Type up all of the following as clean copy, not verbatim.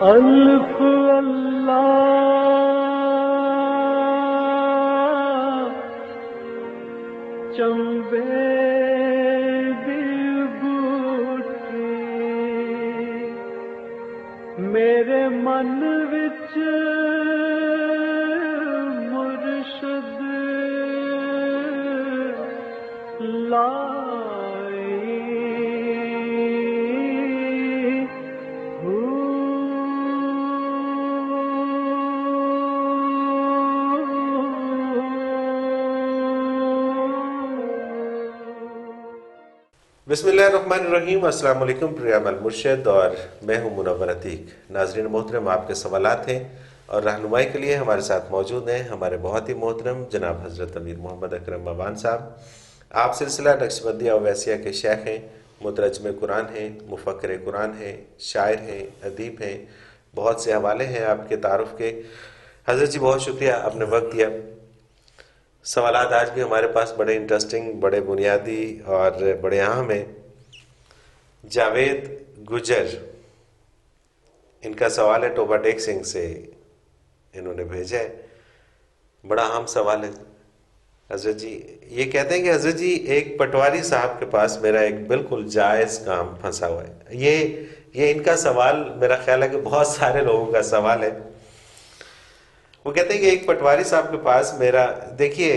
الف اللہ چمبے دی بوٹی میرے من وچ مرشد لائی بسم اللہ الرحمن الرحیم۔ السلام علیکم پروگرام المرشد اور میں ہوں منور عتیق۔ ناظرین محترم، آپ کے سوالات ہیں اور رہنمائی کے لیے ہمارے ساتھ موجود ہیں ہمارے بہت ہی محترم جناب حضرت امیر محمد اکرم ممان صاحب۔ آپ سلسلہ نقشبندیہ اویسیہ کے شیخ ہیں، مترجم قرآن ہیں، مفکر قرآن ہیں، شاعر ہیں، ادیب ہیں، بہت سے حوالے ہیں آپ کے تعارف کے۔ حضرت جی بہت شکریہ، آپ نے وقت دیا۔ سوالات آج بھی ہمارے پاس بڑے انٹرسٹنگ، بڑے بنیادی اور بڑے اہم ہیں۔ جاوید گجر، ان کا سوال ہے ٹوبا ٹیک سنگھ سے، انہوں نے بھیجا ہے، بڑا اہم سوال ہے۔ حضرت جی یہ کہتے ہیں کہ حضرت جی ایک پٹواری صاحب کے پاس میرا ایک بالکل جائز کام پھنسا ہوا ہے۔ یہ ان کا سوال میرا خیال ہے کہ بہت سارے لوگوں کا سوال ہے۔ وہ کہتے ہیں کہ ایک پٹواری صاحب کے پاس میرا، دیکھیے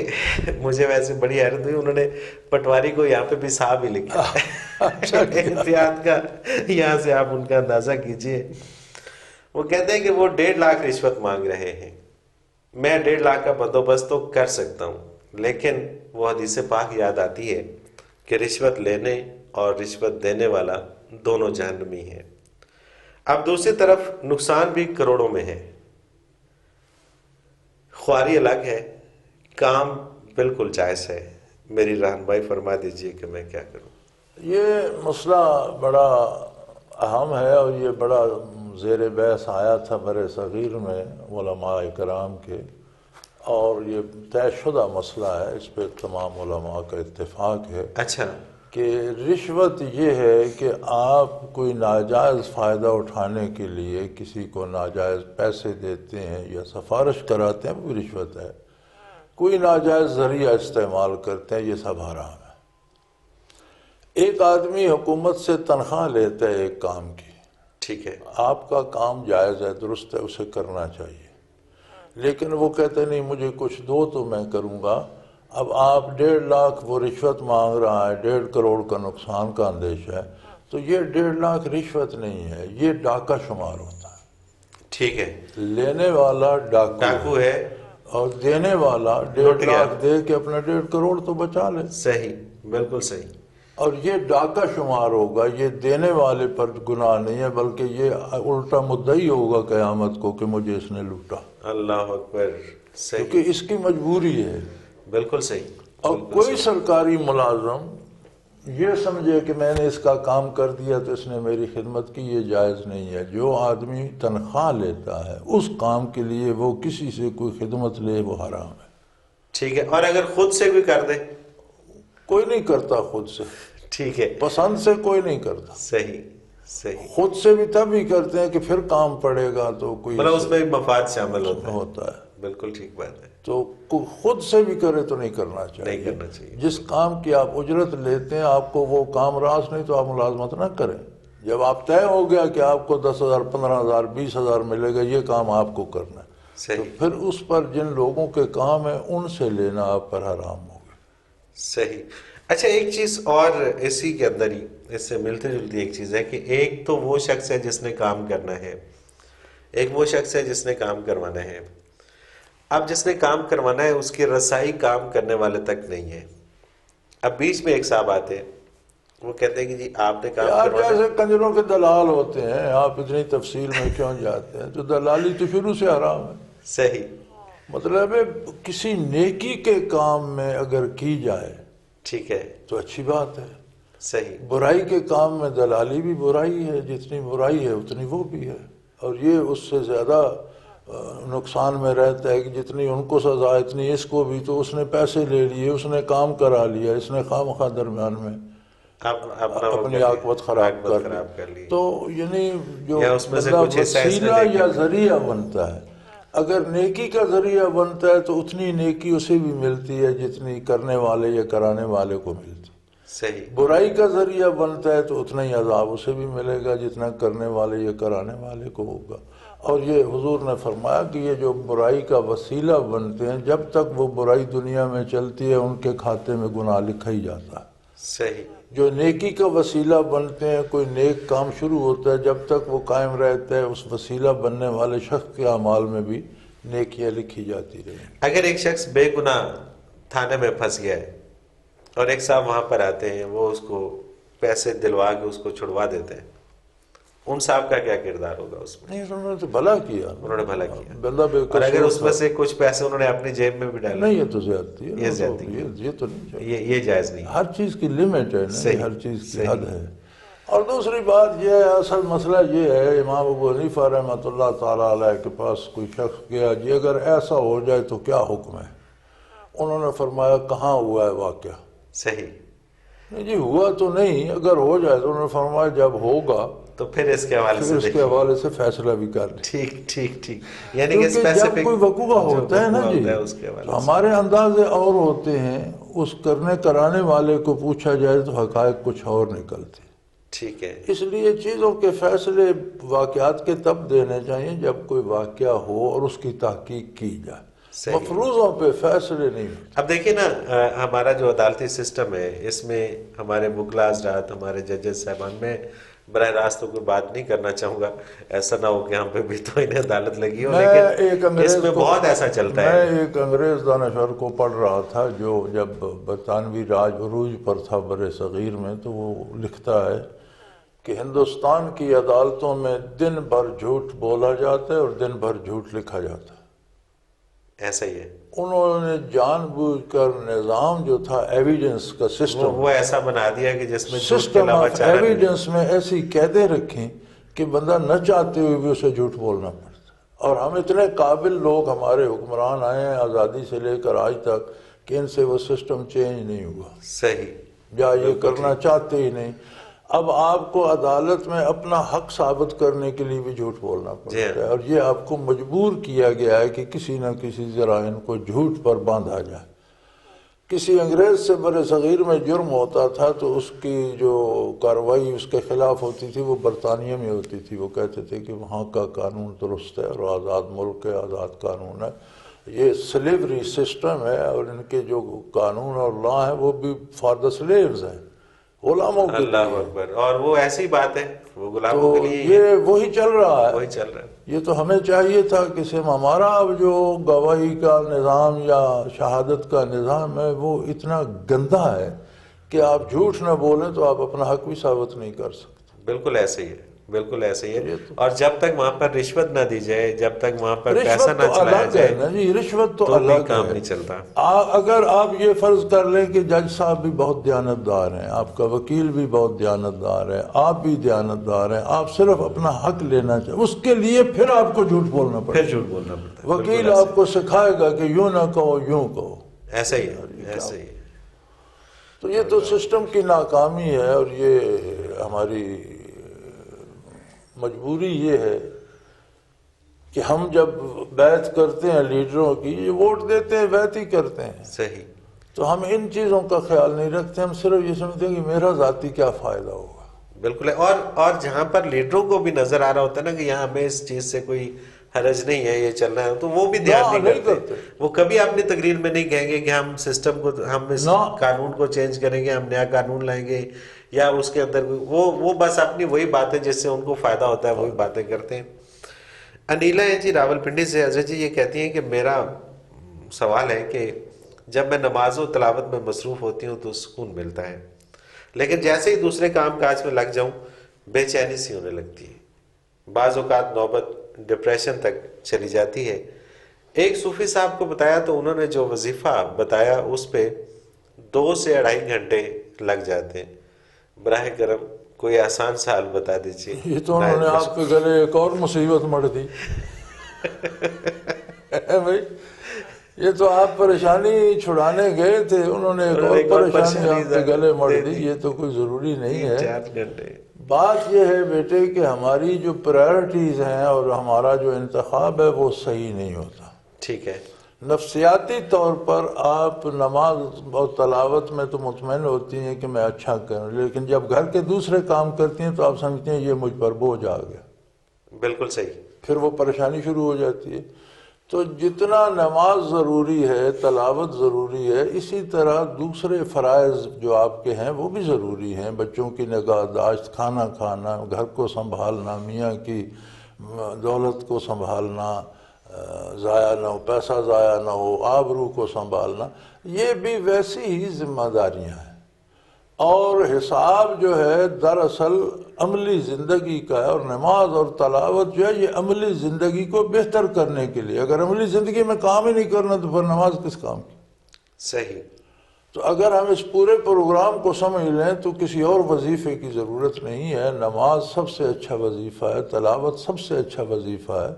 مجھے ویسے بڑی حیرت ہوئی، انہوں نے پٹواری کو یہاں پہ بھی صاحب ہی لکھا ہے۔ احتیاط کا یہاں سے آپ ان کا اندازہ کیجئے۔ وہ کہتے ہیں کہ وہ 1.5 لاکھ رشوت مانگ رہے ہیں۔ میں 1.5 لاکھ کا بندوبست تو کر سکتا ہوں، لیکن وہ حدیث پاک یاد آتی ہے کہ رشوت لینے اور رشوت دینے والا دونوں جہنمی ہیں۔ اب دوسری طرف نقصان بھی کروڑوں میں ہے، خواری الگ ہے، کام بالکل جائز ہے۔ میری رہنمائی فرما دیجئے کہ میں کیا کروں۔ یہ مسئلہ بڑا اہم ہے اور یہ بڑا زیر بحث آیا تھا بر صغیر میں علماء کرام کے، اور یہ طے شدہ مسئلہ ہے، اس پہ تمام علماء کا اتفاق ہے۔ اچھا، کہ رشوت یہ ہے کہ آپ کوئی ناجائز فائدہ اٹھانے کے لیے کسی کو ناجائز پیسے دیتے ہیں یا سفارش کراتے ہیں، وہ رشوت ہے۔ کوئی ناجائز ذریعہ استعمال کرتے ہیں، یہ سب حرام ہے۔ ایک آدمی حکومت سے تنخواہ لیتا ہے ایک کام کی، ٹھیک ہے، آپ کا کام جائز ہے، درست ہے، اسے کرنا چاہیے، لیکن وہ کہتے نہیں مجھے کچھ دو تو میں کروں گا۔ اب آپ 1.5 لاکھ وہ رشوت مانگ رہا ہے، 1.5 کروڑ کا نقصان کا اندیشہ ہے، تو یہ 1.5 لاکھ رشوت نہیں ہے، یہ ڈاکہ شمار ہوتا ہے۔ ٹھیک ہے، لینے والا ڈاکو ہے اور دینے والا 1.5 لاکھ دے کے اپنا 1.5 کروڑ تو بچا لے۔ صحیح، بالکل صحیح۔ اور یہ ڈاکہ شمار ہوگا، یہ دینے والے پر گناہ نہیں ہے، بلکہ یہ الٹا مدعی ہوگا قیامت کو کہ مجھے اس نے لوٹا، اللہ اکبر، صحیح، کیونکہ اس کی مجبوری ہے۔ بالکل صحیح۔ اور کوئی سرکاری ملازم یہ سمجھے کہ میں نے اس کا کام کر دیا تو اس نے میری خدمت کی، یہ جائز نہیں ہے۔ جو آدمی تنخواہ لیتا ہے اس کام کے لیے وہ کسی سے کوئی خدمت لے، وہ حرام ہے۔ ٹھیک ہے، اور اگر خود سے بھی کر دے؟ کوئی نہیں کرتا خود سے، ٹھیک ہے، پسند سے کوئی نہیں کرتا۔ صحیح صحیح، خود سے بھی تب ہی کرتے ہیں کہ پھر کام پڑے گا تو کوئی مطلب اس میں بھی مفاد شامل ہوتا ہے۔ بالکل ٹھیک بات ہے، تو خود سے بھی کرے تو نہیں کرنا چاہیے۔ نہیں کرنا چاہیے۔ جس کام کی آپ اجرت لیتے ہیں، آپ کو وہ کام راس نہیں تو آپ ملازمت نہ کریں۔ جب آپ طے ہو گیا کہ آپ کو 10,000 15,000 20,000 ملے گا، یہ کام آپ کو کرنا ہے، تو صحیح پھر اس پر جن لوگوں کے کام ہیں ان سے لینا آپ پر حرام ہوگا۔ صحیح۔ اچھا، ایک چیز اور اسی کے اندر ہی اس سے ملتی جلتی ایک چیز ہے کہ ایک تو وہ شخص ہے جس نے کام کرنا ہے، ایک وہ شخص ہے جس نے کام کروانا ہے۔ اب جس نے کام کروانا ہے اس کی رسائی کام کرنے والے تک نہیں ہے۔ اب بیچ میں ایک صاحب آتے ہیں، وہ کہتے ہیں کہ جی آپ نے کام کروانا ہے۔ جیسے کنجروں کے دلال ہوتے ہیں، آپ اتنی تفصیل میں کیوں جاتے ہیں؟ تو دلالی تو شروع سے حرام ہے۔ صحیح، مطلب ہے کسی نیکی کے کام میں اگر کی جائے ٹھیک ہے، تو اچھی بات ہے۔ صحیح، برائی کے کام میں دلالی بھی برائی ہے، جتنی برائی ہے اتنی وہ بھی ہے، اور یہ اس سے زیادہ نقصان میں رہتا ہے کہ جتنی ان کو سزا اتنی اس کو بھی۔ تو اس نے پیسے لے لیے، اس نے کام کرا لیا، اس نے خواہ مخواہ درمیان میں اپنی عاقبت خراب کر لی. تو یعنی جو بندہ وسیلہ یا ذریعہ بنتا ہے، اگر نیکی کا ذریعہ بنتا ہے تو اتنی نیکی اسے بھی ملتی ہے جتنی کرنے والے یا کرانے والے کو ملتی. صحیح. برائی کا ذریعہ بنتا ہے تو اتنا ہی عذاب اسے بھی ملے گا جتنا کرنے والے یا کرانے والے کو ہوگا. اور یہ حضور نے فرمایا کہ یہ جو برائی کا وسیلہ بنتے ہیں، جب تک وہ برائی دنیا میں چلتی ہے ان کے کھاتے میں گناہ لکھا ہی جاتا ہے. صحیح. جو نیکی کا وسیلہ بنتے ہیں، کوئی نیک کام شروع ہوتا ہے، جب تک وہ قائم رہتا ہے اس وسیلہ بننے والے شخص کے اعمال میں بھی نیکیاں لکھی جاتی رہیں. اگر ایک شخص بے گناہ تھانے میں پھنس گیا ہے اور ایک صاحب وہاں پر آتے ہیں، وہ اس کو پیسے دلوا کے اس کو چھڑوا دیتے ہیں، ان صاحب کا کیا کردار ہوگا اس میں؟ نہیں، انہوں نے تو بھلا کیا. انہوں نے بھلا کیا. بندہ بے اور اگر اس میں سے کچھ پیسے انہوں نے اپنی جیب میں بھی ڈالے؟ نہیں، یہ تو زیادتی ہے. یہ زیادتی ہے. یہ تو نہیں چاہیے. یہ جائز نہیں. ہر چیز کی لمٹ ہے نا، ہر چیز کی حد ہے. اور دوسری بات یہ ہے، اصل مسئلہ یہ ہے، امام ابو حنیفہ رحمۃ اللہ تعالیٰ علیہ کے پاس کوئی شخص گیا، جی اگر ایسا ہو جائے تو کیا حکم ہے؟ انہوں نے فرمایا کہاں ہوا ہے واقعہ؟ صحیح. نہیں جی، ہوا تو نہیں، اگر ہو جائے تو انہوں نے فرمایا جب ہوگا تو پھر اس کے حوالے سے فیصلہ بھی کر لیں. ٹھیک ٹھیک ٹھیک. یعنی کہ جب کوئی وقوع ہوتا ہے نا جی، ہمارے اندازے اور ہوتے ہیں، اس کرنے کرانے والے کو پوچھا جائے تو حقائق کچھ اور نکلتے. ٹھیک ہے. اس لیے چیزوں کے فیصلے واقعات کے تب دینے چاہیے جب کوئی واقعہ ہو اور اس کی تحقیق کی جائے. مفروضوں پہ فیصلے نہیں. اب دیکھیں نا، ہمارا جو عدالتی سسٹم ہے، اس میں ہمارے وکلا حضرات، ہمارے ججز صاحبان، میں براہ راست تو کوئی بات نہیں کرنا چاہوں گا، ایسا نہ ہو کہ ہم پہ بھی تو انہیں عدالت لگی ہو، لیکن اس میں بہت ایسا چلتا ہے. میں ایک انگریز دانشور کو پڑھ رہا تھا جو جب برطانوی راج عروج پر تھا بر صغیر میں، تو وہ لکھتا ہے کہ ہندوستان کی عدالتوں میں دن بھر جھوٹ بولا جاتا ہے اور دن بھر جھوٹ لکھا جاتا ہے. ایسا ہی ہے. انہوں نے جان بوجھ کر نظام جو تھا ایویڈنس کا سسٹم، وہ ایسا بنا دیا کہ جس میں سسٹم آف ایویڈنس میں ایسی قیدیں رکھیں کہ بندہ نہ چاہتے ہوئے بھی اسے جھوٹ بولنا پڑتا. اور ہم اتنے قابل لوگ ہمارے حکمران آئے ہیں آزادی سے لے کر آج تک کہ ان سے وہ سسٹم چینج نہیں ہوا. صحیح. یا یہ کرنا چاہتے ہی نہیں. اب آپ کو عدالت میں اپنا حق ثابت کرنے کے لیے بھی جھوٹ بولنا پڑتا ہے، اور یہ آپ کو مجبور کیا گیا ہے کہ کسی نہ کسی ذرائع ان کو جھوٹ پر باندھا جائے. کسی انگریز سے بر صغیر میں جرم ہوتا تھا تو اس کی جو کارروائی اس کے خلاف ہوتی تھی وہ برطانیہ میں ہوتی تھی. وہ کہتے تھے کہ وہاں کا قانون درست ہے اور آزاد ملک ہے، آزاد قانون ہے. یہ سلیوری سسٹم ہے اور ان کے جو قانون اور لا ہیں وہ بھی فار دا سلیوز ہیں، غلاموں کے لیے. اللہ اکبر. اور وہ ایسی بات ہے، وہ غلاموں کے لیے یہ وہی چل رہا ہے. وہی چل رہا ہے. یہ تو ہمیں چاہیے تھا کہ ہمارا اب جو گواہی کا نظام یا شہادت کا نظام ہے وہ اتنا گندا ہے کہ آپ جھوٹ نہ بولیں تو آپ اپنا حق بھی ثابت نہیں کر سکتے. بالکل ایسے ہی ہے، بالکل ایسے ہی ہے. اور جب تک وہاں پر رشوت نہ دی جائے، جب تک وہاں پر پیسہ نہ چلایا جائے، جی رشوت تو بھی الگ کام نہیں چلتا. اگر آپ یہ فرض کر لیں کہ جج صاحب بھی بہت دیانتدار ہیں، آپ کا وکیل بھی بہت دیانتدار ہے، آپ بھی دیانتدار ہیں، آپ صرف اپنا حق لینا چاہیں، اس کے لیے پھر آپ کو جھوٹ بولنا پڑتا ہے. پھر جھوٹ بولنا پڑتا ہے. وکیل آپ کو سکھائے گا کہ یوں نہ کہو یوں کہو. ایسا ہی ہے، ایسا ہی ہے. تو یہ تو سسٹم کی ناکامی ہے، اور یہ ہماری مجبوری یہ ہے کہ ہم جب بیعت کرتے ہیں لیڈروں کی، یہ ووٹ دیتے ہیں بیعت ہی کرتے ہیں. صحیح. تو ہم ان چیزوں کا خیال نہیں رکھتے، ہم صرف یہ سمجھتے ہیں کہ میرا ذاتی کیا فائدہ ہوگا. بالکل ہے. اور جہاں پر لیڈروں کو بھی نظر آ رہا ہوتا ہے نا کہ یہاں ہمیں اس چیز سے کوئی حرج نہیں ہے، یہ چلنا ہے، تو وہ بھی دھیان نہیں کرتے. وہ کبھی اپنی تقریر میں نہیں کہیں گے کہ ہم سسٹم کو، ہم اس قانون کو چینج کریں گے، ہم نیا قانون لائیں گے، یا اس کے اندر وہ بس اپنی وہی باتیں جس سے ان کو فائدہ ہوتا ہے وہی باتیں کرتے ہیں. انیلا ہے جی راول پنڈی سے. حضرت جی یہ کہتی ہیں کہ میرا سوال ہے کہ جب میں نماز و تلاوت میں مصروف ہوتی ہوں تو سکون ملتا ہے، لیکن جیسے ہی دوسرے کام کاج میں لگ جاؤں بے چینی سی ہونے لگتی ہے. بعض اوقات نوبت ڈپریشن تک چلی جاتی ہے. ایک صوفی صاحب کو بتایا تو انہوں نے جو وظیفہ بتایا اس پہ 2 سے 2.5 گھنٹے لگ جاتے ہیں. براہ کرم کوئی آسان سا حل بتا دیجیے. یہ تو انہوں نے آپ کے گلے ایک اور مصیبت مڑ دی. بھائی یہ تو آپ پریشانی چھڑانے گئے تھے، انہوں نے ایک اور پریشانی آپ کے گلے مڑ دی، یہ تو کوئی ضروری نہیں ہے۔ 4 گھنٹے بات یہ ہے بیٹے کہ ہماری جو پرائرٹیز ہیں اور ہمارا جو انتخاب ہے وہ صحیح نہیں ہوتا۔ ٹھیک ہے، نفسیاتی طور پر آپ نماز اور تلاوت میں تو مطمئن ہوتی ہیں کہ میں اچھا کروں، لیکن جب گھر کے دوسرے کام کرتی ہیں تو آپ سمجھتے ہیں یہ مجھ پر بوجھ آ گیا، بالکل صحیح۔ پھر وہ پریشانی شروع ہو جاتی ہے۔ تو جتنا نماز ضروری ہے، تلاوت ضروری ہے، اسی طرح دوسرے فرائض جو آپ کے ہیں وہ بھی ضروری ہیں۔ بچوں کی نگہداشت، کھانا کھانا، گھر کو سنبھالنا، میاں کی دولت کو سنبھالنا، ضائع نہ ہو، پیسہ ضائع نہ ہو، آبرو کو سنبھالنا، یہ بھی ویسی ہی ذمہ داریاں ہیں۔ اور حساب جو ہے دراصل عملی زندگی کا ہے، اور نماز اور تلاوت جو ہے یہ عملی زندگی کو بہتر کرنے کے لیے۔ اگر عملی زندگی میں کام ہی نہیں کرنا تو پھر نماز کس کام کی؟ صحیح۔ تو اگر ہم اس پورے پروگرام کو سمجھ لیں تو کسی اور وظیفے کی ضرورت نہیں ہے۔ نماز سب سے اچھا وظیفہ ہے، تلاوت سب سے اچھا وظیفہ ہے۔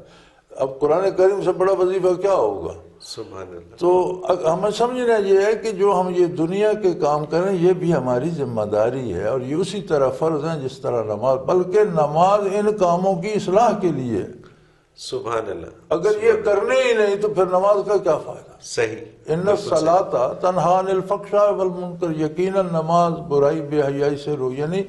اب قرآن کریم سے بڑا وظیفہ کیا ہوگا؟ سبحان اللہ۔ تو ہمیں سمجھنا یہ ہے کہ جو ہم یہ دنیا کے کام کریں یہ بھی ہماری ذمہ داری ہے، اور یہ اسی طرح فرض ہیں جس طرح نماز، بلکہ نماز ان کاموں کی اصلاح کے لیے ہے۔ سبحان اللہ۔ اگر یہ کرنے ہی نہیں تو پھر نماز کا کیا فائدہ؟ صحیح۔ ان الصلاۃ تنہی عن الفحشاء والمنکر، یقیناً نماز برائی بے حیائی سے یعنی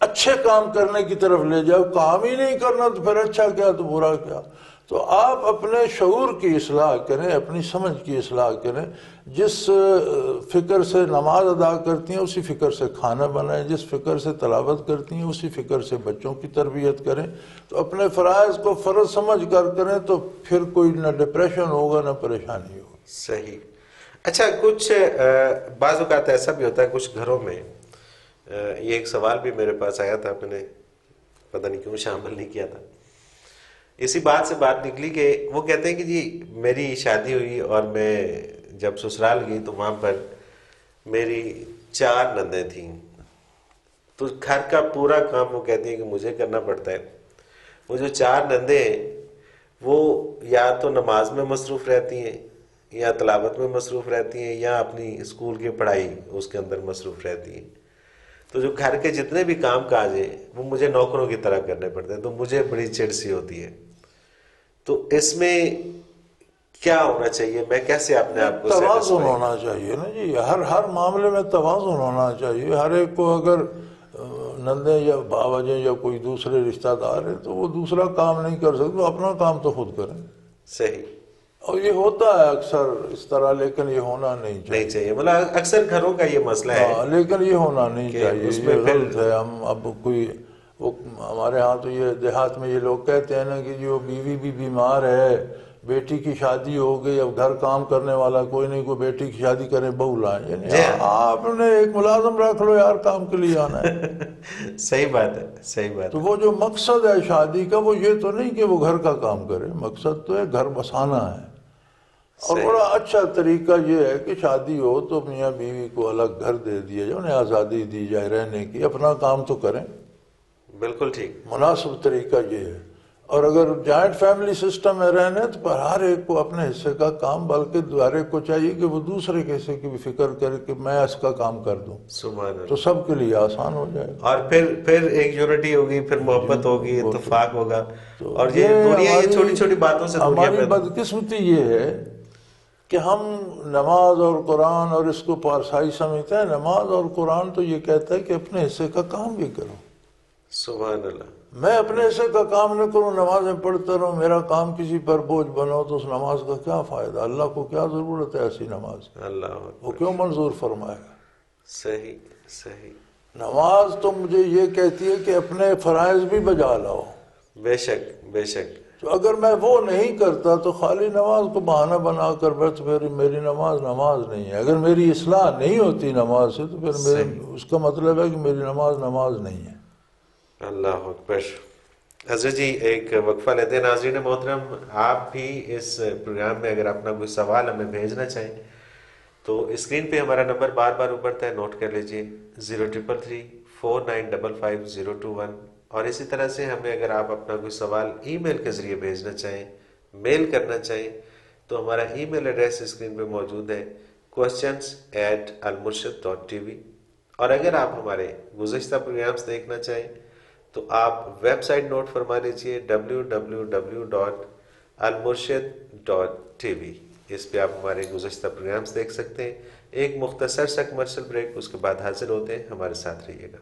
اچھے کام کرنے کی طرف لے جاؤ۔ کام ہی نہیں کرنا تو پھر اچھا کیا تو برا کیا؟ تو آپ اپنے شعور کی اصلاح کریں، اپنی سمجھ کی اصلاح کریں۔ جس فکر سے نماز ادا کرتی ہیں اسی فکر سے کھانا بنائیں، جس فکر سے تلاوت کرتی ہیں اسی فکر سے بچوں کی تربیت کریں۔ تو اپنے فرائض کو فرض سمجھ کر کریں تو پھر کوئی نہ ڈپریشن ہوگا نہ پریشانی ہوگی۔ صحیح۔ اچھا، کچھ بعض اوقات ایسا بھی ہوتا ہے کچھ گھروں میں، یہ ایک سوال بھی میرے پاس آیا تھا، میں نے پتہ نہیں کیوں شامل نہیں کیا تھا، اسی بات سے بات نکلی کہ وہ کہتے ہیں کہ جی میری شادی ہوئی اور میں جب سسرال گئی تو وہاں پر میری 4 نندیں تھیں، تو گھر کا پورا کام وہ کہتی ہیں کہ مجھے کرنا پڑتا ہے۔ وہ جو 4 نندیں ہیں وہ یا تو نماز میں مصروف رہتی ہیں، یا تلاوت میں مصروف رہتی ہیں، یا اپنی اسکول کی پڑھائی اس کے اندر مصروف رہتی ہیں۔ تو جو گھر کے جتنے بھی کام کاج ہیں وہ مجھے نوکروں کی طرح کرنے پڑتے ہیں، تو مجھے بڑی چڑ سی ہوتی ہے۔ تو اس میں کیا ہونا چاہیے؟ میں کیسے اپنے آپ کو توازن ہونا چاہیے نا جی، ہر معاملے میں توازن ہونا چاہیے۔ ہر ایک کو اگر نندے یا باوجہ یا کوئی دوسرے رشتہ دار ہے تو وہ دوسرا کام نہیں کر سکتے، وہ اپنا کام تو خود کریں۔ صحیح۔ اور یہ ہوتا ہے اکثر اس طرح، لیکن یہ ہونا نہیں چاہیے۔ مطلب اکثر گھروں کا یہ مسئلہ ہے، لیکن یہ ہونا نہیں چاہیے، اس میں یہ غلط ہے۔ ہم اب کوئی وہ ہمارے ہاں تو یہ دیہات میں یہ لوگ کہتے ہیں نا کہ جو بیوی بھی بیمار ہے، بیٹی کی شادی ہو گئی، اب گھر کام کرنے والا کوئی نہیں، کوئی بیٹی کی شادی کریں بہو لائیں، یعنی آپ نے ایک ملازم رکھ لو یار، کام کے لیے آنا ہے۔ صحیح بات ہے، صحیح بات تو وہ جو مقصد ہے شادی کا وہ یہ تو نہیں کہ وہ گھر کا کام کرے، مقصد تو ہے گھر بسانا ہے۔ اور بڑا اچھا طریقہ یہ ہے کہ شادی ہو تو میاں بیوی کو الگ گھر دے دیا جائے، انہیں آزادی دی جائے رہنے کی، اپنا کام تو کریں۔ بالکل ٹھیک، مناسب طریقہ یہ ہے۔ اور اگر جوائنٹ فیملی سسٹم میں رہنے تو پر ہر ایک کو اپنے حصے کا کام، بلکہ ہر ایک کو چاہیے کہ وہ دوسرے کے حصے کی بھی فکر کرے کہ میں اس کا کام کر دوں، سبحان اللہ۔ تو سب کے لیے آسان ہو جائے گا۔ اور پھر ایک یونٹی ہوگی، پھر محبت ہوگی، اتفاق ہوگا، اور یہ دنیا یہ چھوٹی چھوٹی باتوں سے ہماری بدقسمتی یہ ہے کہ ہم نماز اور قرآن اور اس کو پارسائی سمجھتے ہیں۔ نماز اور قرآن تو یہ کہتا ہے کہ اپنے حصے کا کام بھی کرو۔ سبحان اللہ۔ میں اپنے حصے کا کام نہ کروں، نمازیں پڑھتا رہوں، میرا کام کسی پر بوجھ بنو، تو اس نماز کا کیا فائدہ؟ اللہ کو کیا ضرورت ہے ایسی نماز؟ اللہ وہ کیوں منظور فرمائے گا؟ صحیح صحیح۔ نماز تو مجھے یہ کہتی ہے کہ اپنے فرائض بھی بجا لاؤ۔ بے شک بے شک۔ تو اگر میں وہ نہیں کرتا تو خالی نماز کو بہانہ بنا کر بیٹھ، پھر میری نماز نماز نہیں ہے۔ اگر میری اصلاح نہیں ہوتی نماز سے تو پھر اس کا مطلب ہے کہ میری نماز نماز نہیں ہے۔ اللہ اکبر۔ حضرت جی ایک وقفہ لیتے ہیں۔ ناظرین محترم، آپ بھی اس پروگرام میں اگر اپنا کوئی سوال ہمیں بھیجنا چاہیں تو اسکرین پہ ہمارا نمبر بار بار ابھرتا ہے، نوٹ کر لیجئے 0333 4955 اور اسی طرح سے ہمیں اگر آپ اپنا کوئی سوال ای میل کے ذریعے بھیجنا چاہیں، میل کرنا چاہیں تو ہمارا ای میل ایڈریس اسکرین پہ موجود ہے questions@almurshid.tv. اور اگر آپ ہمارے گزشتہ پروگرامز دیکھنا چاہیں تو آپ ویب سائٹ نوٹ فرما لیجئے www.almurshid.tv. اس پہ آپ ہمارے گزشتہ پروگرامز دیکھ سکتے ہیں. ایک مختصر سا کمرشل بریک، اس کے بعد حاضر ہوتے ہیں. ہمارے ساتھ رہیے گا.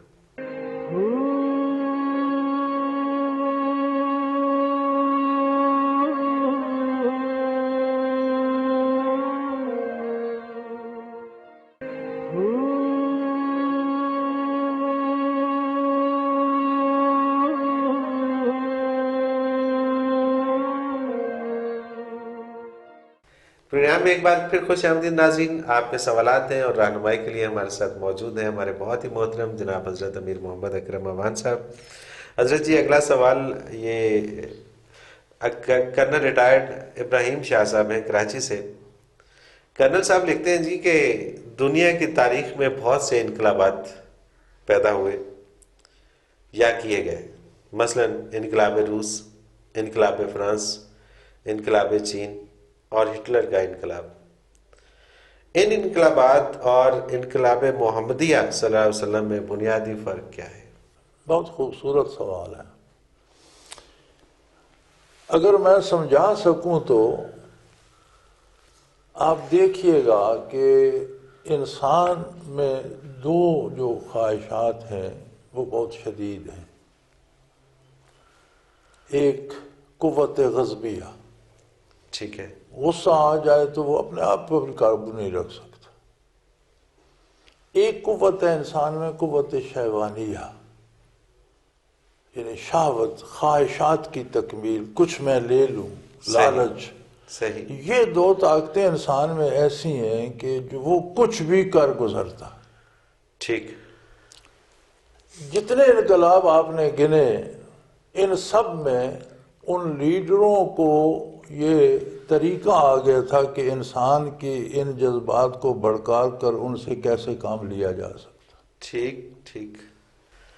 پروگرام میں ایک بار پھر خوش آمدید ناظرین. آپ کے سوالات ہیں اور رہنمائی کے لیے ہمارے ساتھ موجود ہیں ہمارے بہت ہی محترم جناب حضرت امیر محمد اکرم امان صاحب. حضرت جی، اگلا سوال یہ کرنل ریٹائرڈ ابراہیم شاہ صاحب ہیں کراچی سے. کرنل صاحب لکھتے ہیں جی کہ دنیا کی تاریخ میں بہت سے انقلابات پیدا ہوئے یا کیے گئے، مثلا انقلاب روس، انقلاب فرانس، انقلاب چین اور ہٹلر کا انقلاب. ان انقلابات اور انقلاب محمدیہ صلی اللہ علیہ وسلم میں بنیادی فرق کیا ہے؟ بہت خوبصورت سوال ہے. اگر میں سمجھا سکوں تو آپ دیکھیے گا کہ انسان میں دو جو خواہشات ہیں وہ بہت شدید ہیں. ایک قوت غضبیہ، ٹھیک ہے، غصہ آ جائے تو وہ اپنے آپ پر بھی قابو نہیں رکھ سکتا. ایک قوت ہے انسان میں قوت شہوانیہ، یعنی شہوت، خواہشات کی تکمیل، کچھ میں لے لوں، لالچ. صحیح. یہ دو طاقتیں انسان میں ایسی ہیں کہ جو وہ کچھ بھی کر گزرتا. ٹھیک. جتنے انقلاب آپ نے گنے ان سب میں ان لیڈروں کو یہ طریقہ آ گیا تھا کہ انسان کی ان جذبات کو بھڑکا کر ان سے کیسے کام لیا جا سکتا. ٹھیک ٹھیک.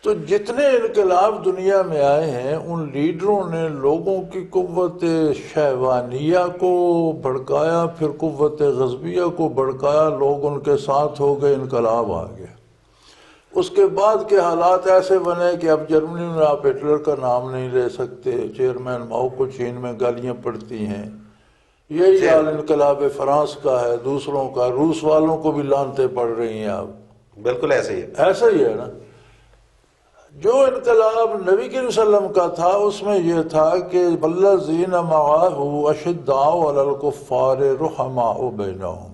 تو جتنے انقلاب دنیا میں آئے ہیں ان لیڈروں نے لوگوں کی قوت شہوانیہ کو بھڑکایا، پھر قوت غضبیہ کو بھڑکایا، لوگ ان کے ساتھ ہو گئے، انقلاب آ گیا. اس کے بعد کے حالات ایسے بنے کہ اب جرمنی میں آپ ہٹلر کا نام نہیں لے سکتے، چیئرمین ماؤ کو چین میں گالیاں پڑتی ہیں. یہی حال انقلاب فرانس کا ہے، دوسروں کا، روس والوں کو بھی لانتیں پڑ رہی ہیں. اب بالکل ایسے ہی ہے. ایسا ہی ہے نا. جو انقلاب نبی کریم صلی اللہ علیہ وسلم کا تھا اس میں یہ تھا کہ والذین معہ اشداء علی الکفار رحماء بینہم،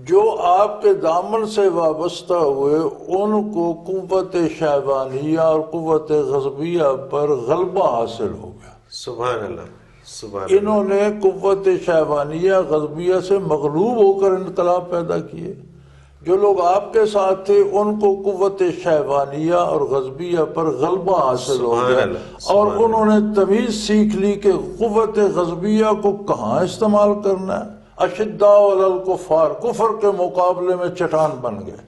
جو آپ کے دامن سے وابستہ ہوئے ان کو قوت شہوانیہ اور قوت غضبیہ پر غلبہ حاصل ہو گیا. سبحان اللہ، سبحان اللہ. انہوں نے قوت شہوانیہ غضبیہ سے مغلوب ہو کر انقلاب پیدا کیے. جو لوگ آپ کے ساتھ تھے ان کو قوت شہوانیہ اور غضبیہ پر غلبہ حاصل ہو گیا، اور انہوں نے تمیز سیکھ لی کہ قوت غضبیہ کو کہاں استعمال کرنا ہے. اشداء علی الکفار، کفر کے مقابلے میں چٹان بن گئے.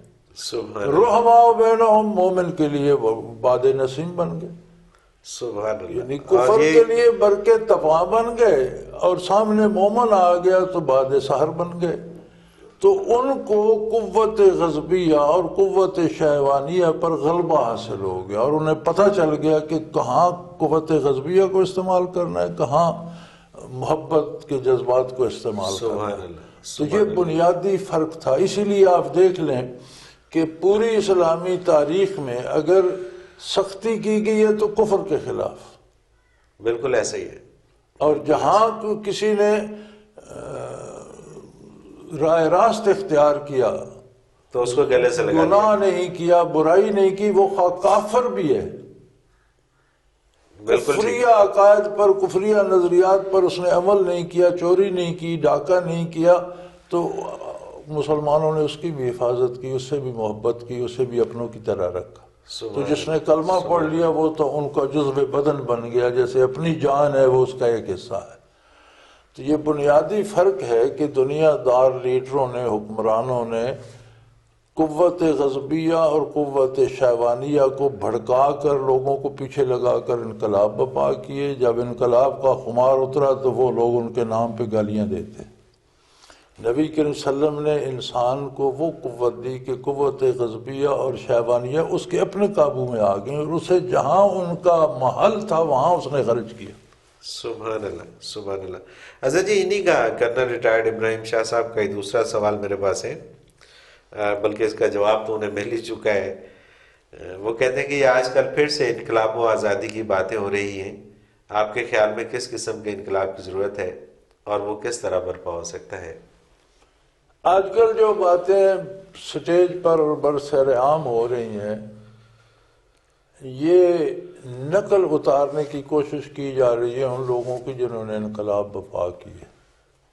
رحماء بینہم، مومن کے لیے وہ باد نسیم بن گئے. سبحان اللہ. یعنی کفر کے لیے برقے تپاں بن گئے اور سامنے مومن آ گیا تو باد سحر بن گئے. تو ان کو قوت غضبیہ اور قوت شہوانیہ پر غلبہ حاصل ہو گیا، اور انہیں پتہ چل گیا کہ کہاں قوت غضبیہ کو استعمال کرنا ہے، کہاں محبت کے جذبات کو استعمال کرنا ہے. تو یہ بنیادی فرق تھا. اسی لیے آپ دیکھ لیں کہ پوری اسلامی تاریخ میں اگر سختی کی گئی ہے تو کفر کے خلاف. بالکل ایسا ہی ہے. اور جہاں کسی نے رائے راست اختیار کیا تو اس کو گلے سے لگا، گناہ نہیں کیا، برائی نہیں کی، وہ کافر بھی ہے. کفریہ عقائد پر، کفریہ نظریات پر اس نے عمل نہیں کیا، چوری نہیں کی، ڈاکہ نہیں کیا، تو مسلمانوں نے اس کی بھی حفاظت کی، اس سے بھی محبت کی، اسے بھی اپنوں کی طرح رکھا. تو جس نے کلمہ پڑھ لیا وہ تو ان کا جزو بدن بن گیا، جیسے اپنی جان ہے وہ اس کا ایک حصہ ہے. تو یہ بنیادی فرق ہے کہ دنیا دار لیڈروں نے، حکمرانوں نے قوت غضبیہ اور قوت شیوانیہ کو بھڑکا کر لوگوں کو پیچھے لگا کر انقلاب برپا کیے. جب انقلاب کا خمار اترا تو وہ لوگ ان کے نام پہ گالیاں دیتے. نبی کریم صلی اللہ علیہ وسلم نے انسان کو وہ قوت دی کہ قوت غضبیہ اور شیوانیہ اس کے اپنے قابو میں آ گئیں اور اسے جہاں ان کا محل تھا وہاں اس نے خرچ کیا. سبحان اللہ سبحان اللہ. حضرت جی انہی کا کرنل ریٹائرڈ ابراہیم شاہ صاحب کا ہی دوسرا سوال میرے پاس ہے، بلکہ اس کا جواب تو انہیں مل ہی چکا ہے. وہ کہتے ہیں کہ یہ آج کل پھر سے انقلاب و آزادی کی باتیں ہو رہی ہیں، آپ کے خیال میں کس قسم کے انقلاب کی ضرورت ہے اور وہ کس طرح برپا ہو سکتا ہے؟ آج کل جو باتیں سٹیج پر اور برسر عام ہو رہی ہیں یہ نقل اتارنے کی کوشش کی جا رہی ہے ان لوگوں کی جنہوں نے انقلاب برپا کیے.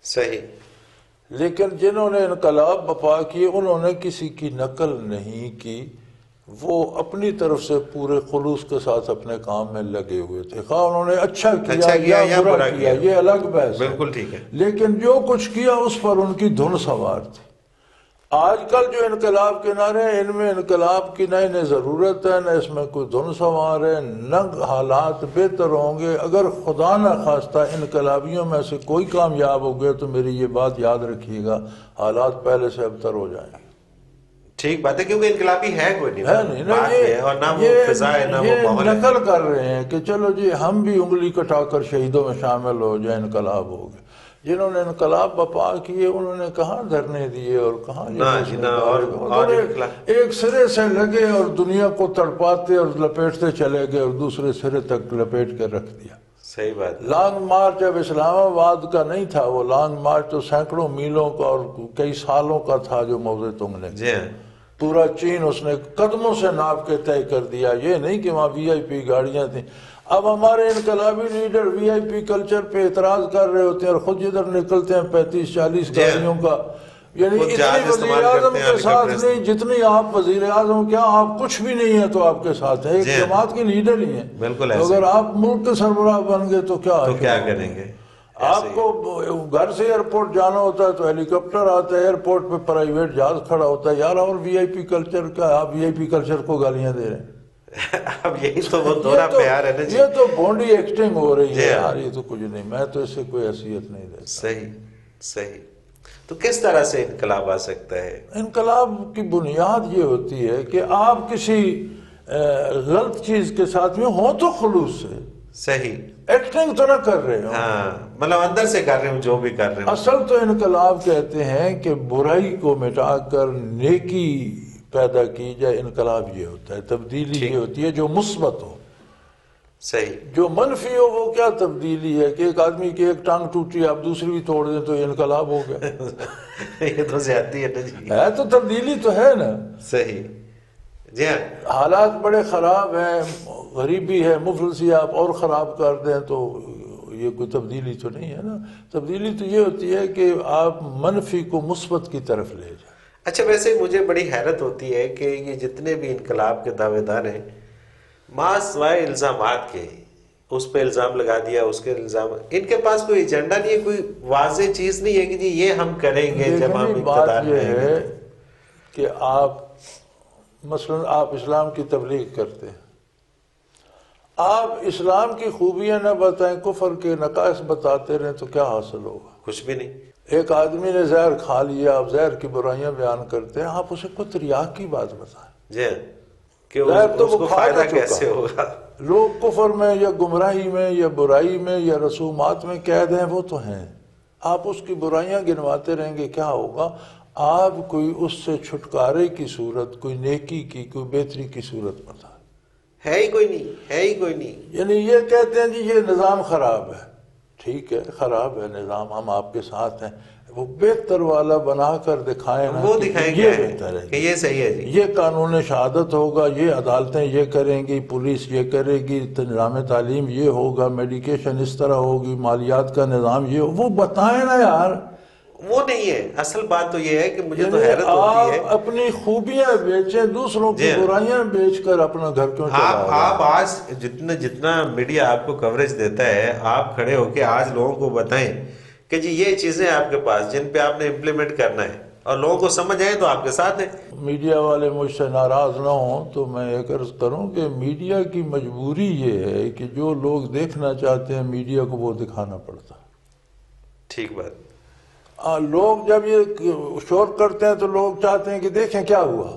صحیح. لیکن جنہوں نے انقلاب برپا کیے انہوں نے کسی کی نقل نہیں کی، وہ اپنی طرف سے پورے خلوص کے ساتھ اپنے کام میں لگے ہوئے تھے. خواہ انہوں نے اچھا کیا یا برا کیا یہ الگ بحث ہے، بالکل ٹھیک ہے، لیکن جو کچھ کیا اس پر ان کی دھن سوار تھی. آج کل جو انقلاب کے نعرے ہیں ان میں انقلاب کی نہ ضرورت ہے نہ اس میں کوئی دھن سوار ہے، نہ حالات بہتر ہوں گے. اگر خدا نہ خواستہ انقلابیوں میں سے کوئی کامیاب ہو گیا تو میری یہ بات یاد رکھیے گا، حالات پہلے سے ابتر ہو جائیں گے. ٹھیک بات ہے، کیونکہ انقلابی ہے کوئی نہیں، ہے نہیں نا. یہ نقل کر رہے ہیں کہ چلو جی ہم بھی انگلی کٹا کر شہیدوں میں شامل ہو جائیں، انقلاب ہو گئے. جنہوں نے انقلاب برپا کیے انہوں نے کہاں دھرنے دیے اور کہاں ایک سرے سے لگے اور دنیا کو تڑپاتے اور لپیٹتے چلے گئے اور دوسرے سرے تک لپیٹ کے رکھ دیا. صحیح بات. لانگ مارچ اب اسلام آباد کا نہیں تھا، وہ لانگ مارچ تو سینکڑوں میلوں کا اور کئی سالوں کا تھا جو موزے تنگ نے. جی ہاں. پورا چین اس نے قدموں سے ناپ کے طے کر دیا، یہ نہیں کہ وہاں وی آئی پی گاڑیاں تھیں. اب ہمارے انقلابی لیڈر وی آئی پی کلچر پہ اعتراض کر رہے ہوتے ہیں اور خود جدھر نکلتے ہیں 35-40 گاڑیوں کا. یعنی اتنی وزیر اعظم کے ساتھ نہیں جتنی آپ وزیر اعظم، کیا آپ کچھ بھی نہیں ہیں تو آپ کے ساتھ ہیں، ایک جماعت کے لیڈر ہی ہیں. بالکل. اگر آپ ملک کے سربراہ بن گئے تو کیا کریں گے؟ آپ کو گھر سے ایئرپورٹ جانا ہوتا ہے تو ہیلی کاپٹر آتا ہے، ایئرپورٹ پہ پرائیویٹ جہاز کھڑا ہوتا ہے. یار اور وی آئی پی کلچر کا، آپ وی آئی پی کلچر کو گالیاں دے رہے ہیں. اب یہی تو وہ دورہ پیار ہے نا جی. یہ تو بونڈی ایکٹنگ ہو رہی ہے یار، یہ تو کچھ نہیں. میں تو اس سے کوئی حیثیت نہیں دیتا. صحیح. تو کس طرح سے انقلاب آ سکتا ہے؟ انقلاب کی بنیاد یہ ہوتی ہے کہ آپ کسی غلط چیز کے ساتھ میں ہوں تو خلوص سے. صحیح. ایکٹنگ تو نہ کر رہے ہوں. ہاں، مطلب اندر سے کر رہے ہوں جو بھی کر رہے ہوں. اصل تو انقلاب کہتے ہیں کہ برائی کو مٹا کر نیکی پیدا کی جائے. انقلاب یہ ہوتا ہے، تبدیلی یہ ہوتی ہے جو مثبت ہو. صحیح. جو منفی ہو وہ کیا تبدیلی ہے کہ ایک آدمی کی ایک ٹانگ ٹوٹی آپ دوسری بھی توڑ دیں تو یہ انقلاب ہو گیا. یہ تو زیادتی ہے نا جی. ہے تو تبدیلی تو ہے نا. صحیح. جی ہاں. حالات بڑے خراب ہیں، غریبی ہے، مفلسی آپ اور خراب کر دیں تو یہ کوئی تبدیلی تو نہیں ہے نا. تبدیلی تو یہ ہوتی ہے کہ آپ منفی کو مثبت کی طرف لے جائیں. اچھا، ویسے مجھے بڑی حیرت ہوتی ہے کہ یہ جتنے بھی انقلاب کے دعوے دار ہیں ماں سوائے الزامات کے، اس پہ الزام لگا دیا، اس کے الزام، ان کے پاس کوئی ایجنڈا نہیں ہے، کوئی واضح چیز نہیں ہے کہ جی یہ ہم کریں گے جب ہم اقتدار میں آئیں گے. بات یہ ہے کہ آپ مثلا آپ اسلام کی تبلیغ کرتے ہیں، آپ اسلام کی خوبیاں نہ بتائیں، کفر کے نقائص بتاتے رہیں تو کیا حاصل ہوگا؟ کچھ بھی نہیں. ایک آدمی نے زہر کھا لیا، آپ زہر کی برائیاں بیان کرتے ہیں، آپ اسے کوئی تریاق کی بات بتائیں. جی کہ اس کو فائدہ کیسے ہوگا. لوگ کفر میں یا گمراہی میں یا برائی میں یا رسومات میں قید ہیں، وہ تو ہیں. آپ اس کی برائیاں گنواتے رہیں گے، کیا ہوگا؟ آپ کوئی اس سے چھٹکارے کی صورت، کوئی نیکی کی، کوئی بہتری کی صورت بتائیں. ہے ہی کوئی نہیں. یعنی یہ کہتے ہیں جی یہ نظام خراب ہے. ٹھیک ہے، خراب ہے نظام، ہم آپ کے ساتھ ہیں. وہ بہتر والا بنا کر دکھائیں نا، وہ دکھائیں یہ بہتر ہے کہ یہ صحیح ہے جی. یہ قانون شہادت ہوگا، یہ عدالتیں یہ کریں گی، پولیس یہ کرے گی، نظام تعلیم یہ ہوگا، میڈیکیشن اس طرح ہوگی، مالیات کا نظام یہ ہو. وہ بتائیں نا یار. وہ نہیں ہے. اصل بات تو یہ ہے کہ مجھے تو حیرت ہوتی ہے، آپ اپنی خوبیاں بیچیں، دوسروں کی برائیاں بیچ کر اپنا گھر کیوں چلا رہے ہیں؟ آپ آج جتنا میڈیا آپ کو کوریج دیتا ہے، آپ کھڑے ہو کے آج لوگوں کو بتائیں کہ جی یہ چیزیں آپ کے پاس جن پہ آپ نے امپلیمنٹ کرنا ہے، اور لوگوں کو سمجھ آئے تو آپ کے ساتھ ہیں۔ میڈیا والے مجھ سے ناراض نہ ہوں تو میں ایک عرض کروں کہ میڈیا کی مجبوری یہ ہے کہ جو لوگ دیکھنا چاہتے ہیں میڈیا کو وہ دکھانا پڑتا ہے۔ ٹھیک بات۔ لوگ جب یہ شور کرتے ہیں تو لوگ چاہتے ہیں کہ دیکھیں کیا ہوا،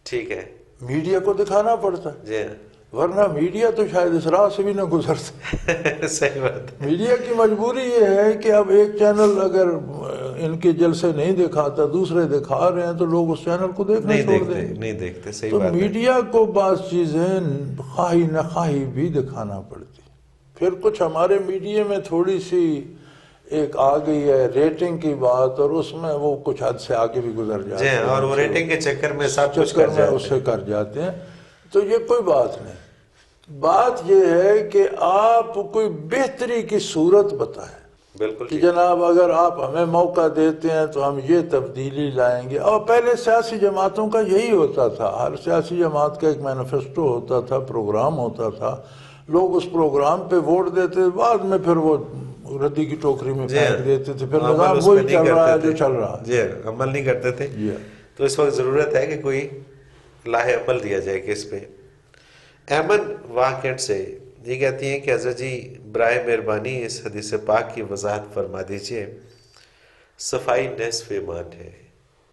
ٹھیک ہے، میڈیا کو دکھانا پڑتا ہے، جی ہاں، ورنہ میڈیا تو شاید اس راہ سے بھی نہ گزرتا۔ صحیح بات۔ میڈیا کی مجبوری یہ ہے کہ اب ایک چینل اگر ان کے جلسے نہیں دکھاتا دوسرے دکھا رہے ہیں تو لوگ اس چینل کو دیکھنا نہیں چھوڑ دیکھتے، دیں گے۔ نہیں دیکھتے، صحیح تو بات ہے۔ میڈیا کو بعض چیزیں خواہی نخواہی بھی دکھانا پڑتی۔ پھر کچھ ہمارے میڈیا میں تھوڑی سی ایک آ گئی ہے ریٹنگ کی بات، اور اس میں وہ کچھ حد سے آگے بھی گزر جاتے جی ہیں، ہاں، اور وہ ریٹنگ کے چکر میں سب کچھ چکر کر میں جاتے اس سے ہیں۔ کر جاتے ہیں۔ تو یہ کوئی بات نہیں، بات یہ ہے کہ آپ کوئی بہتری کی صورت بتائیں بالکل کہ ٹھیک۔ جناب اگر آپ ہمیں موقع دیتے ہیں تو ہم یہ تبدیلی لائیں گے۔ اور پہلے سیاسی جماعتوں کا یہی ہوتا تھا، ہر سیاسی جماعت کا ایک مینیفیسٹو ہوتا تھا، پروگرام ہوتا تھا، لوگ اس پروگرام پہ ووٹ دیتے، بعد میں پھر وہ ردی کی ٹوکری میں پھینک دیتے تھے، پھر عمل نظام اس پہ وہی نہیں چل رہا ہے کرتے جو تھے۔ چل رہا ہے۔ جی ہاں، عمل نہیں کرتے تھے۔ جی تو اس وقت ضرورت ہے کہ کوئی لاہ عمل دیا جائے کہ اس پہ۔ ایمن واقعٹ سے یہ کہتی ہیں کہ حضرت جی برائے مہربانی اس حدیث پاک کی وضاحت فرما دیجئے، صفائی نصف ایمان ہے،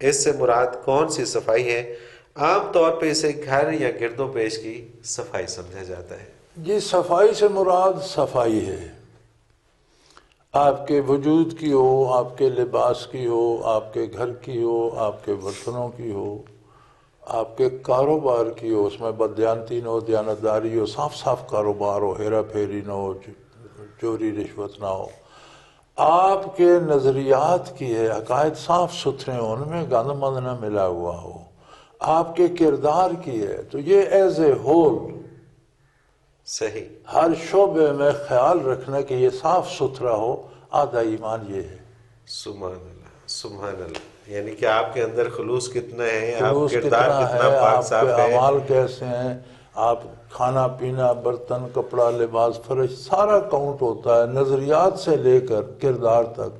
اس سے مراد کون سی صفائی ہے؟ عام طور پہ اسے گھر یا گرد و پیش کی صفائی سمجھا جاتا ہے۔ جی، صفائی سے مراد صفائی ہے، آپ کے وجود کی ہو، آپ کے لباس کی ہو، آپ کے گھر کی ہو، آپ کے برتنوں کی ہو، آپ کے کاروبار کی ہو، اس میں بددیانتی نہ ہو، دیانتداری ہو، صاف صاف کاروبار ہو، ہیرا پھیری نہ ہو، چوری رشوت نہ ہو، آپ کے نظریات کی ہے، عقائد صاف ستھرے ہوں، ان میں گند مند نہ ملا ہوا ہو، آپ کے کردار کی ہے، تو یہ ایز اے ہول صحیح۔ ہر شعبے میں خیال رکھنا کہ یہ صاف ستھرا ہو، آدھا ایمان یہ ہے۔ سبحان اللہ، سبحان اللہ، یعنی کہ آپ کے اندر خلوص کتنا ہے، آپ خلوص کردار کتنا ہے، پاک آپ کے صاف ہے۔ اعمال کیسے ہیں، آپ کھانا پینا، برتن، کپڑا، لباس، فرش، سارا کاؤنٹ ہوتا ہے، نظریات سے لے کر کردار تک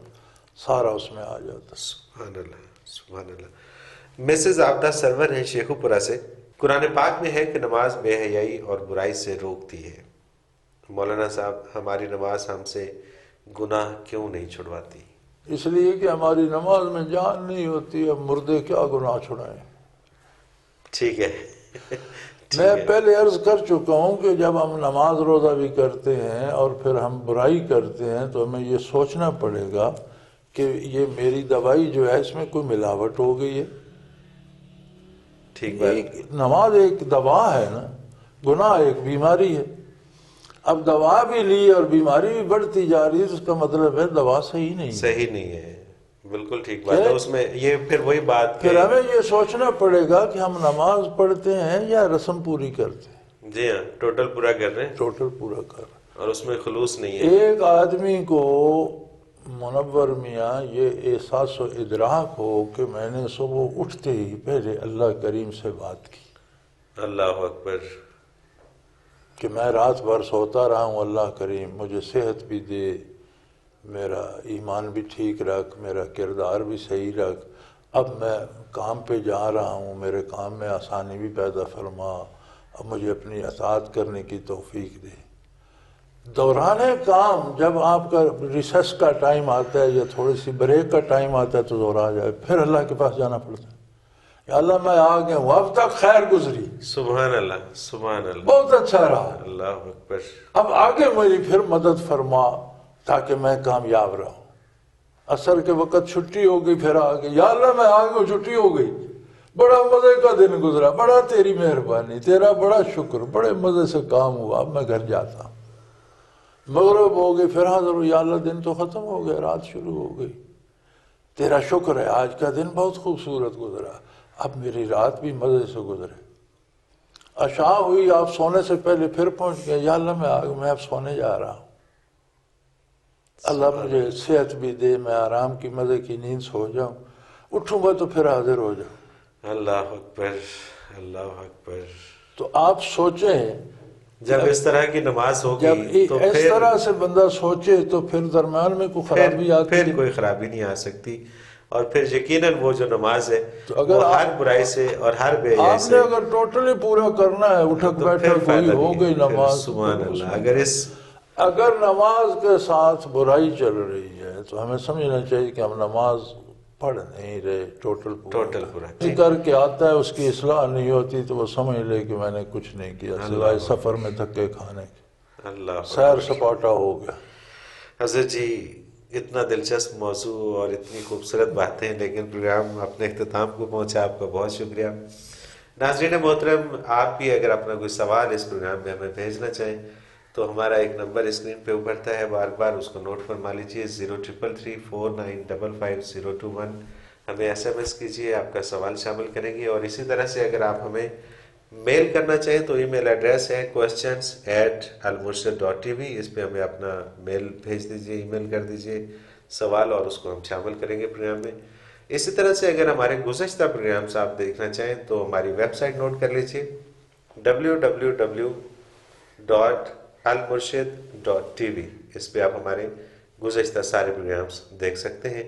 سارا اس میں آ جاتا ہے۔ سبحان اللہ، سبحان اللہ۔ مسز عابدہ سرور ہے شیخو پورہ سے، قرآن پاک میں ہے کہ نماز بے حیائی اور برائی سے روکتی ہے۔ مولانا صاحب، ہماری نماز ہم سے گناہ کیوں نہیں چھڑواتی؟ اس لیے کہ ہماری نماز میں جان نہیں ہوتی، اب مردے کیا گناہ چھڑائیں۔ ٹھیک ہے، میں پہلے عرض کر چکا ہوں کہ جب ہم نماز روزہ بھی کرتے ہیں اور پھر ہم برائی کرتے ہیں تو ہمیں یہ سوچنا پڑے گا کہ یہ میری دوائی جو ہے اس میں کوئی ملاوٹ ہو گئی ہے۔ ٹھیک بات۔ نماز ایک دوا ہے نا، گناہ ایک بیماری ہے۔ اب دوا بھی لی اور بیماری بھی بڑھتی جا رہی ہے، اس کا مطلب ہے دوا صحیح نہیں ہے۔ صحیح نہیں ہے، بالکل ٹھیک بات ہے۔ اس میں یہ پھر وہی بات پھر ہمیں یہ سوچنا پڑے گا کہ ہم نماز پڑھتے ہیں یا رسم پوری کرتے ہیں۔ جی ہاں، ٹوٹل پورا کر رہے ہیں ٹوٹل پورا کر رہے ہیں۔ اور اس میں خلوص نہیں ہے۔ ایک آدمی کو منور میاں یہ احساس و ادراک ہو کہ میں نے صبح اٹھتے ہی پہلے اللہ کریم سے بات کی اللہ اکبر، کہ میں رات بھر سوتا رہا ہوں، اللہ کریم مجھے صحت بھی دے، میرا ایمان بھی ٹھیک رکھ، میرا کردار بھی صحیح رکھ، اب میں کام پہ جا رہا ہوں، میرے کام میں آسانی بھی پیدا فرما، اب مجھے اپنی اطاعت کرنے کی توفیق دے۔ دوران کام جب آپ کا ریسیس کا ٹائم آتا ہے یا تھوڑی سی بریک کا ٹائم آتا ہے تو دورہ آ جائے، پھر اللہ کے پاس جانا پڑتا ہے، یا اللہ میں آ گیا ہوں، اب تک خیر گزری، سبحان اللہ، سبحان اللہ، بہت اچھا رہا، اللہ اکبر، اب آگے میری پھر مدد فرما تاکہ میں کامیاب رہوں۔ عصر کے وقت چھٹی ہو گئی، پھر آ گئی، یا اللہ میں آ گیا ہوں، چھٹی ہو گئی، بڑا مزے کا دن گزرا، بڑا تیری مہربانی، تیرا بڑا شکر، بڑے مزے سے کام ہوا، اب میں گھر جاتا ہوں۔ مغرب ہو گئی، پھر حاضر ہو، یا اللہ دن تو ختم ہو گیا، رات شروع ہو گئی، تیرا شکر ہے آج کا دن بہت خوبصورت گزرا، اب میری رات بھی مزے سے گزرے۔ عشاء ہوئی، آپ سونے سے پہلے پھر پہنچ گئے، یا اللہ میں اب سونے جا رہا ہوں، اللہ مجھے صحت بھی دے، میں آرام کی مزے کی نیند سو جاؤں، اٹھوں گا تو پھر حاضر ہو جاؤں۔ اللہ اکبر، اللہ اکبر۔ تو آپ سوچیں، جب اس طرح کی نماز جب ہوگی تو اس پھر طرح سے بندہ سوچے تو پھر درمیان میں کوئی خرابی آتی پھر ہے؟ کوئی خرابی نہیں آ سکتی۔ اور پھر یقیناً وہ جو نماز ہے تو اگر وہ آپ- ہر برائی سے اور ہر بے حیائی آپ سے، نے اگر ٹوٹلی پورا کرنا ہے، اٹھک تو بیٹھک پھر کوئی فائدہ ہو نہیں گئی ہے۔ پھر نماز، سبحان تو اس اللہ، میں اگر اس اگر نماز کے ساتھ برائی چل رہی ہے تو ہمیں سمجھنا چاہیے کہ ہم نماز پڑھ نہیں رہے ٹوٹل پورا جی، کر کے آتا ہے، اس کی اصلاح نہیں ہوتی تو وہ سمجھ لے کہ میں نے کچھ نہیں کیا سوائے سفر میں دھکے کھانے کے، اللہ سیر سپاٹا ہو گیا۔ حضرت جی، اتنا دلچسپ موضوع اور اتنی خوبصورت باتیں، لیکن پروگرام اپنے اختتام کو پہنچا، آپ کا بہت شکریہ۔ ناظرین محترم، آپ بھی اگر اپنا کوئی سوال اس پروگرام میں ہمیں بھیجنا چاہیں تو ہمارا ایک نمبر اسکرین پہ ابھرتا ہے، بار بار اس کو نوٹ فرما لیجیے، 0333495521۔ ہمیں SMS کیجیے، آپ کا سوال شامل کریں گے۔ اور اسی طرح سے اگر آپ ہمیں میل کرنا چاہیں تو ای میل ایڈریس ہے questions@almurshid.tv، اس پہ ہمیں اپنا میل بھیج دیجیے، ای میل کر دیجیے سوال، اور اس کو ہم شامل کریں گے پروگرام میں۔ اسی طرح سے اگر ہمارے گزشتہ پروگرامس آپ دیکھنا چاہیں تو ہماری ویب سائٹ نوٹ کر لیجیے، www.almurshid.tv، اس پہ آپ ہمارے گزشتہ سارے پروگرامس دیکھ سکتے ہیں۔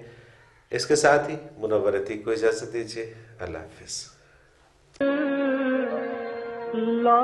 اس کے ساتھ ہی منور عتیق کو اجازت دیجیے، اللہ حافظ۔ لا